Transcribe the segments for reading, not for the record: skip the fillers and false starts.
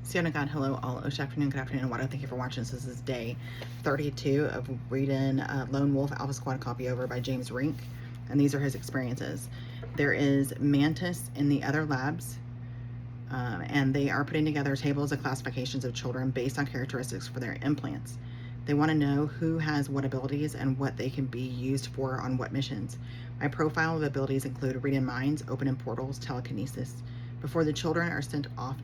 Sienna God, hello all. Good afternoon, Wado. Thank you for watching. This is day 32 of reading Lone Wolf Alpha Squad copy over by James Rink, and these are his experiences. There is Mantis in the other labs, and they are putting together tables of classifications of children based on characteristics for their implants. They want to know who has what abilities and what they can be used for on what missions. My profile of abilities include reading minds, opening portals, telekinesis. Before the children are sent off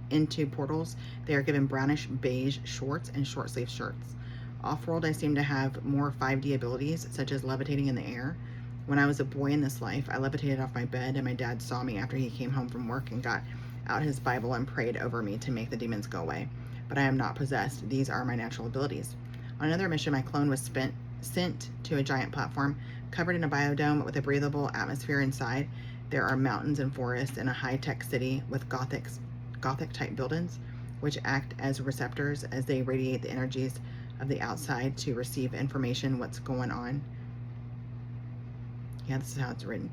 into portals, they are given brownish beige shorts and short sleeve shirts. Off-world, I seem to have more 5D abilities, such as levitating in the air. When I was a boy in this life, I levitated off my bed, and my dad saw me after he came home from work and got out his Bible and prayed over me to make the demons go away. But I am not possessed. These are my natural abilities. On another mission, my clone was sent to a giant platform covered in a biodome with a breathable atmosphere inside. There are mountains and forests and a high-tech city with Gothic-type buildings, which act as receptors as they radiate the energies of the outside to receive information, what's going on. Yeah, this is how it's written.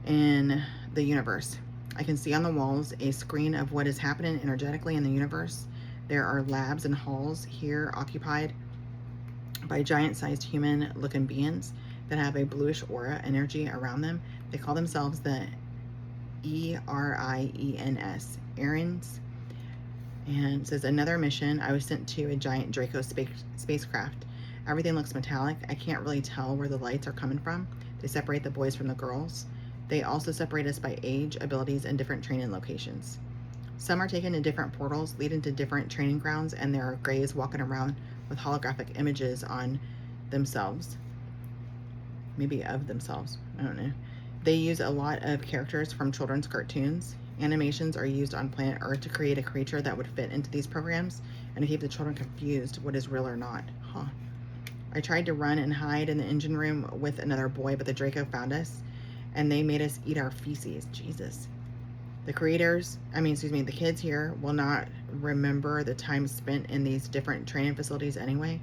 In the universe, I can see on the walls a screen of what is happening energetically in the universe. There are labs and halls here occupied by giant-sized human-looking beings that have a bluish aura energy around them. They call themselves the ERIENS, Erins. And it says, another mission, I was sent to a giant Draco spacecraft. Everything looks metallic. I can't really tell where the lights are coming from. They separate the boys from the girls. They also separate us by age, abilities, and different training locations. Some are taken to different portals, leading to different training grounds, and there are Greys walking around with holographic images on themselves. Maybe of themselves, I don't know. They use a lot of characters from children's cartoons. Animations are used on planet Earth to create a creature that would fit into these programs and to keep the children confused what is real or not. I tried to run and hide in the engine room with another boy, but the Draco found us and they made us eat our feces. Jesus. The the kids here will not remember the time spent in these different training facilities anyway.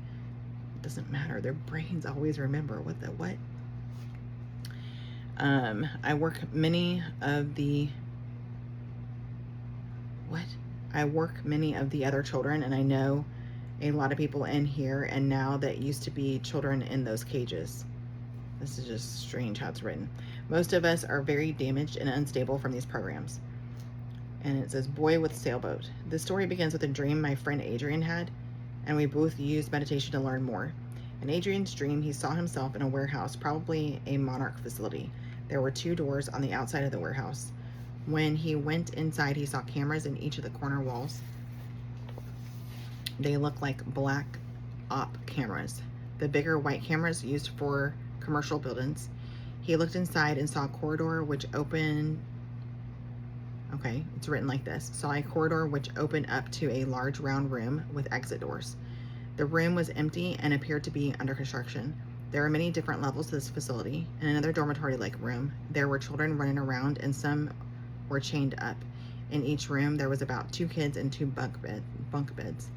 It doesn't matter. Their brains always remember. What? I work many of the other children, and I know a lot of people in here and now that used to be children in those cages. This is just strange how it's written. Most of us are very damaged and unstable from these programs. And it says, boy with sailboat. This story begins with a dream my friend Adrian had, and we both used meditation to learn more. In Adrian's dream, he saw himself in a warehouse, probably a Monarch facility. There were 2 doors on the outside of the warehouse. When he went inside, he saw cameras in each of the corner walls. They look like black op cameras. The bigger white cameras used for commercial buildings. He looked inside and saw a corridor which opened. Okay, it's written like this. Saw a corridor which opened up to a large round room with exit doors. The room was empty and appeared to be under construction. There are many different levels to this facility. In another dormitory-like room, there were children running around and some were chained up. In each room, there was about 2 kids and 2 bunk beds.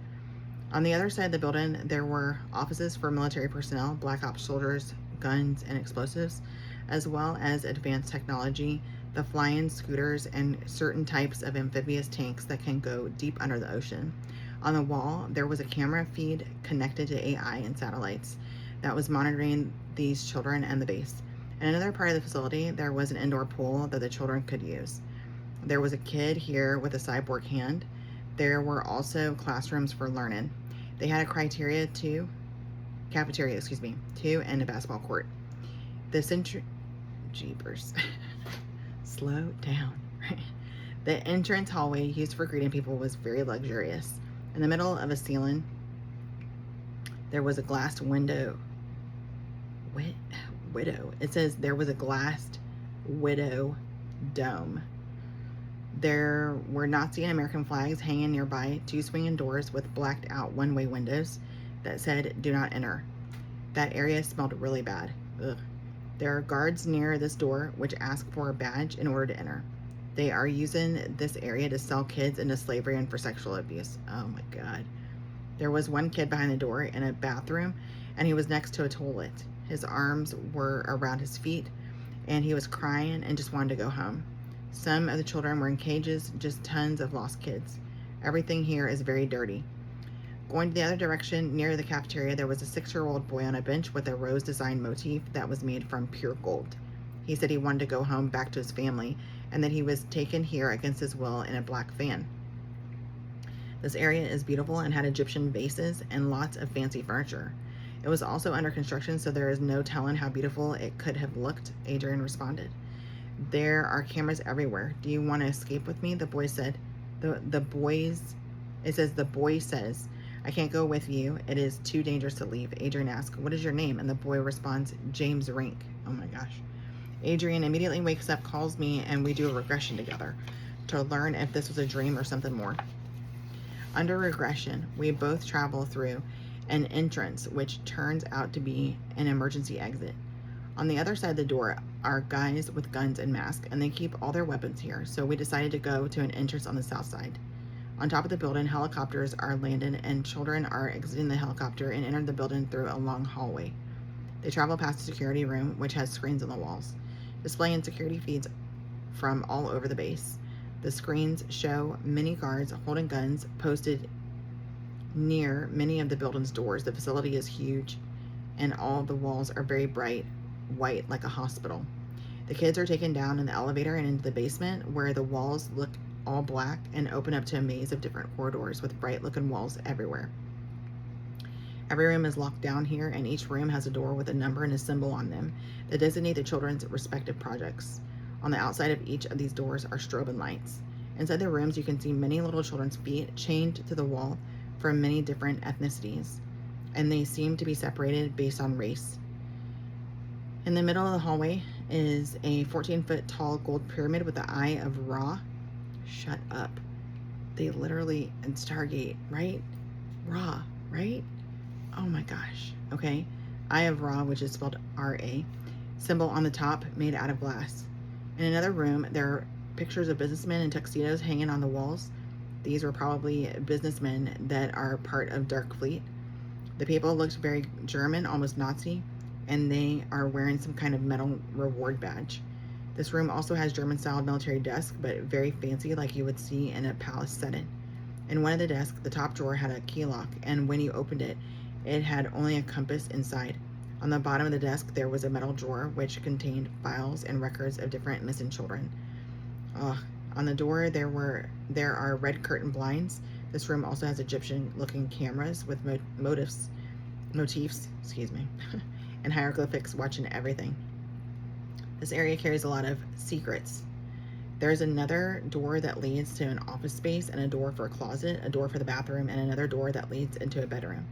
On the other side of the building, there were offices for military personnel, black ops soldiers, guns, and explosives, as well as advanced technology, the flying scooters, and certain types of amphibious tanks that can go deep under the ocean. On the wall, there was a camera feed connected to AI and satellites that was monitoring these children and the base. In another part of the facility, there was an indoor pool that the children could use. There was a kid here with a cyborg hand. There were also classrooms for learning. They had a cafeteria too, and a basketball court. Jeepers. Slow down. The entrance hallway used for greeting people was very luxurious. In the middle of a ceiling, there was a glassed window. Widow. It says there was a glassed widow dome. There were Nazi and American flags hanging nearby, 2 swinging doors with blacked out one-way windows that said, do not enter. That area smelled really bad. Ugh. There are guards near this door which ask for a badge in order to enter. They are using this area to sell kids into slavery and for sexual abuse. Oh my God. There was one kid behind the door in a bathroom, and he was next to a toilet. His arms were around his feet, and he was crying and just wanted to go home. Some of the children were in cages, just tons of lost kids. Everything here is very dirty. Going to the other direction, near the cafeteria, there was a 6-year-old boy on a bench with a rose design motif that was made from pure gold. He said he wanted to go home back to his family and that he was taken here against his will in a black van. This area is beautiful and had Egyptian vases and lots of fancy furniture. It was also under construction, so there is no telling how beautiful it could have looked, Adrian responded. There are cameras everywhere. Do you want to escape with me? The boy said. The boy says, I can't go with you. It is too dangerous to leave. Adrian asks, what is your name? And the boy responds, James Rink. Oh my gosh. Adrian immediately wakes up, calls me, and we do a regression together to learn if this was a dream or something more. Under regression, we both travel through an entrance, which turns out to be an emergency exit. On the other side of the door are guys with guns and masks, and they keep all their weapons here, so we decided to go to an entrance on the south side. On top of the building, helicopters are landed, and children are exiting the helicopter and enter the building through a long hallway. They travel past the security room, which has screens on the walls, displaying security feeds from all over the base. The screens show many guards holding guns posted near many of the building's doors. The facility is huge, and all the walls are very bright white like a hospital. The kids are taken down in the elevator and into the basement, where the walls look all black and open up to a maze of different corridors with bright looking walls everywhere. Every room is locked down here, and each room has a door with a number and a symbol on them that designate the children's respective projects. On the outside of each of these doors are strobing lights. Inside the rooms, you can see many little children's feet chained to the wall from many different ethnicities, and they seem to be separated based on race. In the middle of the hallway is a 14-foot tall gold pyramid with the Eye of Ra. Shut up. They literally, in Stargate, right? Ra, right? Oh my gosh. Okay. Eye of Ra, which is spelled R-A. Symbol on the top made out of glass. In another room, there are pictures of businessmen in tuxedos hanging on the walls. These were probably businessmen that are part of Dark Fleet. The people looked very German, almost Nazi, and they are wearing some kind of metal reward badge. This room also has German-style military desk, but very fancy, like you would see in a palace setting. In one of the desks, the top drawer had a key lock, and when you opened it, it had only a compass inside. On the bottom of the desk, there was a metal drawer which contained files and records of different missing children. On the door, there are red curtain blinds. This room also has Egyptian-looking cameras with motifs, and hieroglyphics watching everything. This area carries a lot of secrets. There's another door that leads to an office space, and a door for a closet, a door for the bathroom, and another door that leads into a bedroom.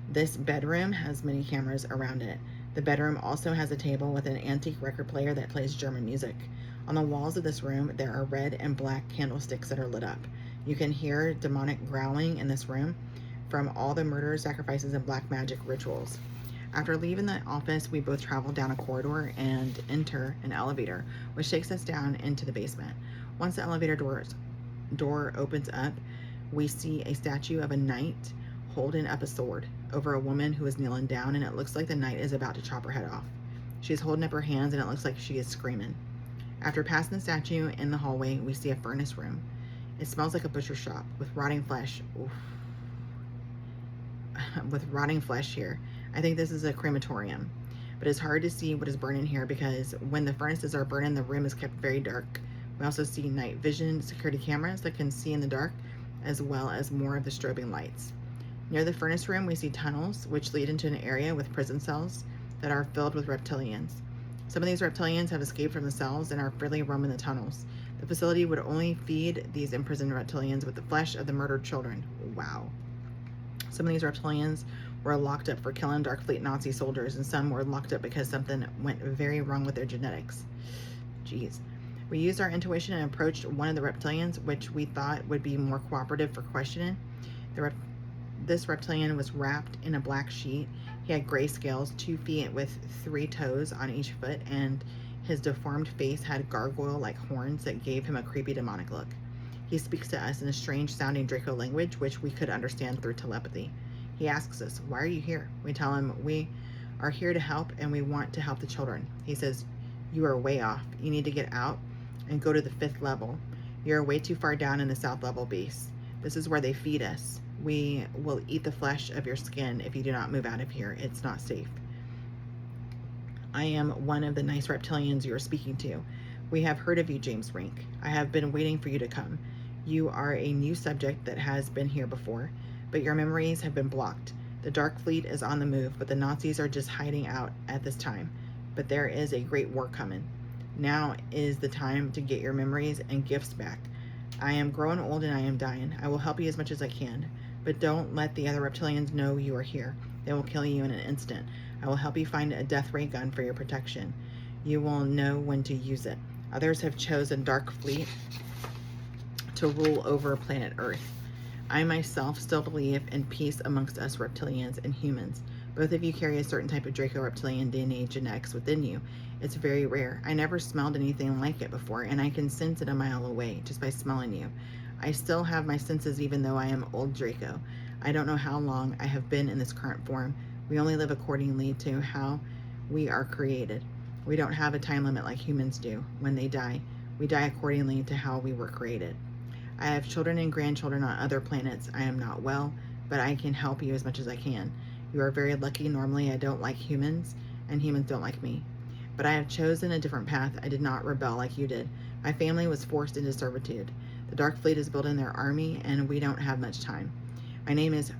This bedroom has many cameras around it. The bedroom also has a table with an antique record player that plays German music. On the walls of this room, there are red and black candlesticks that are lit up. You can hear demonic growling in this room from all the murders, sacrifices, and black magic rituals. After leaving the office, we both travel down a corridor and enter an elevator, which takes us down into the basement. Once the elevator door opens up, we see a statue of a knight holding up a sword over a woman who is kneeling down, and it looks like the knight is about to chop her head off. She's holding up her hands, and it looks like she is screaming. After passing the statue in the hallway, we see a furnace room. It smells like a butcher shop with rotting flesh. Oof. With rotting flesh here. I think this is a crematorium, but it's hard to see what is burning here because when the furnaces are burning, the room is kept very dark. We also see night vision security cameras that can see in the dark, as well as more of the strobing lights. Near the furnace room, we see tunnels which lead into an area with prison cells that are filled with reptilians. Some of these reptilians have escaped from the cells and are freely roaming the tunnels. The facility would only feed these imprisoned reptilians with the flesh of the murdered children. Wow. Some of these reptilians were locked up for killing Dark Fleet Nazi soldiers, and some were locked up because something went very wrong with their genetics. Jeez. We used our intuition and approached one of the reptilians, which we thought would be more cooperative for questioning. This reptilian was wrapped in a black sheet. He had gray scales, 2 feet with 3 toes on each foot, and his deformed face had gargoyle-like horns that gave him a creepy demonic look. He speaks to us in a strange-sounding Draco language, which we could understand through telepathy. He asks us, why are you here? We tell him we are here to help, and we want to help the children. He says, you are way off. You need to get out and go to the 5th level. You're way too far down in the south level base. This is where they feed us. We will eat the flesh of your skin if you do not move out of here. It's not safe. I am one of the nice reptilians you are speaking to. We have heard of you, James Rink. I have been waiting for you to come. You are a new subject that has been here before, but your memories have been blocked. The Dark Fleet is on the move, but the Nazis are just hiding out at this time. But there is a great war coming. Now is the time to get your memories and gifts back. I am growing old and I am dying. I will help you as much as I can, but don't let the other reptilians know you are here. They will kill you in an instant. I will help you find a death ray gun for your protection. You will know when to use it. Others have chosen Dark Fleet to rule over planet Earth. I myself still believe in peace amongst us reptilians and humans. Both of you carry a certain type of Draco reptilian DNA genetics within you. It's very rare. I never smelled anything like it before, and I can sense it a mile away just by smelling you. I still have my senses even though I am old Draco. I don't know how long I have been in this current form. We only live accordingly to how we are created. We don't have a time limit like humans do. When they die, we die accordingly to how we were created. I have children and grandchildren on other planets. I am not well, but I can help you as much as I can. You are very lucky. Normally, I don't like humans, and humans don't like me. But I have chosen a different path. I did not rebel like you did. My family was forced into servitude. The Dark Fleet is building their army, and we don't have much time. My name is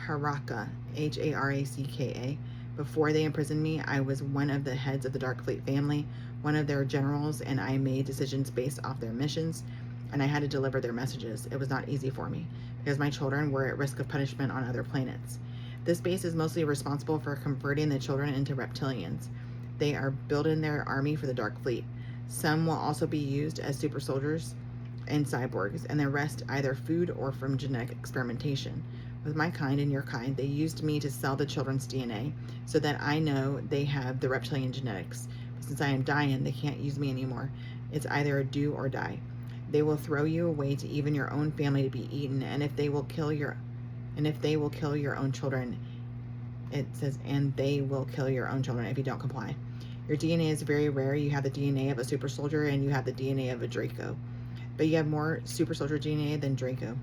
Haraka, Haracka. Before they imprisoned me, I was one of the heads of the Dark Fleet family, one of their generals, and I made decisions based off their missions, and I had to deliver their messages. It was not easy for me, because my children were at risk of punishment on other planets. This base is mostly responsible for converting the children into reptilians. They are building their army for the Dark Fleet. Some will also be used as super soldiers and cyborgs, and the rest either food or from genetic experimentation. With my kind and your kind, they used me to sell the children's DNA so that I know they have the reptilian genetics. But since I am dying, they can't use me anymore. It's either do or die. They will throw you away to even your own family to be eaten, and if they will kill your own children, it says, and they will kill your own children if you don't comply. Your DNA is very rare. You have the DNA of a super soldier and you have the DNA of a Draco. But you have more super soldier DNA than Draco.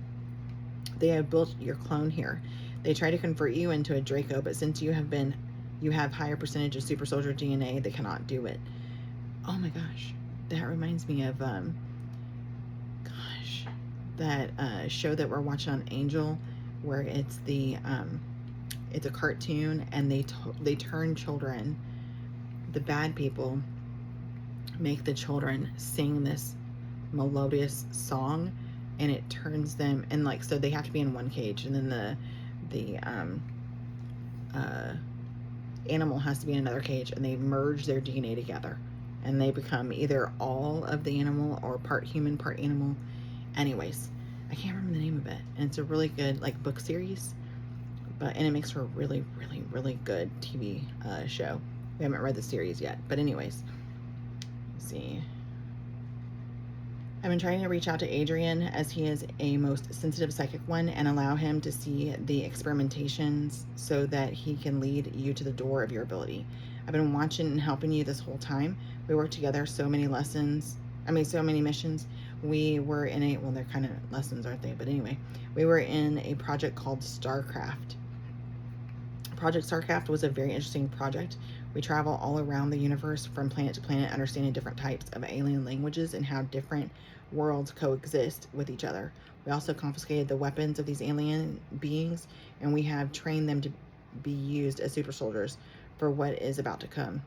They have built your clone here. They try to convert you into a Draco, but since you have higher percentage of super soldier DNA, they cannot do it. Oh my gosh. That reminds me of that show that we're watching on Angel, where it's a cartoon, and they turn children, the bad people make the children sing this melodious song, and it turns them, and like, so they have to be in one cage, and then the animal has to be in another cage, and they merge their DNA together, and they become either all of the animal or part human, part animal. Anyways, I can't remember the name of it, and it's a really good like book series, and it makes for a really, really, really good TV show. We haven't read the series yet, but anyways, let's see. I've been trying to reach out to Adrian, as he is a most sensitive psychic one, and allow him to see the experimentations so that he can lead you to the door of your ability. I've been watching and helping you this whole time. We worked together so many missions. We were in well, they're kind of lessons, aren't they? But anyway, we were in a project called StarCraft. Project StarCraft was a very interesting project. We travel all around the universe from planet to planet, understanding different types of alien languages and how different worlds coexist with each other. We also confiscated the weapons of these alien beings, and we have trained them to be used as super soldiers for what is about to come.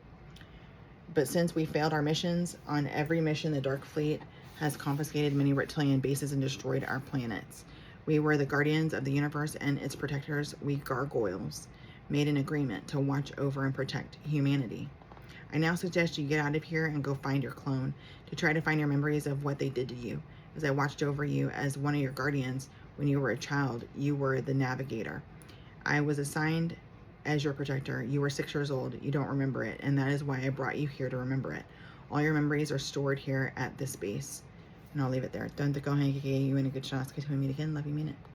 But since we failed our missions, on every mission the Dark Fleet has confiscated many reptilian bases and destroyed our planets. We were the guardians of the universe and its protectors. We gargoyles made an agreement to watch over and protect humanity. I now suggest you get out of here and go find your clone to try to find your memories of what they did to you. As I watched over you as one of your guardians when you were a child, you were the navigator. I was assigned as your protector. You were 6 years old. You don't remember it, and that is why I brought you here to remember it. All your memories are stored here at this base. And I'll leave it there. Don't go hang you and a good chance to meet again. Love you, mean it.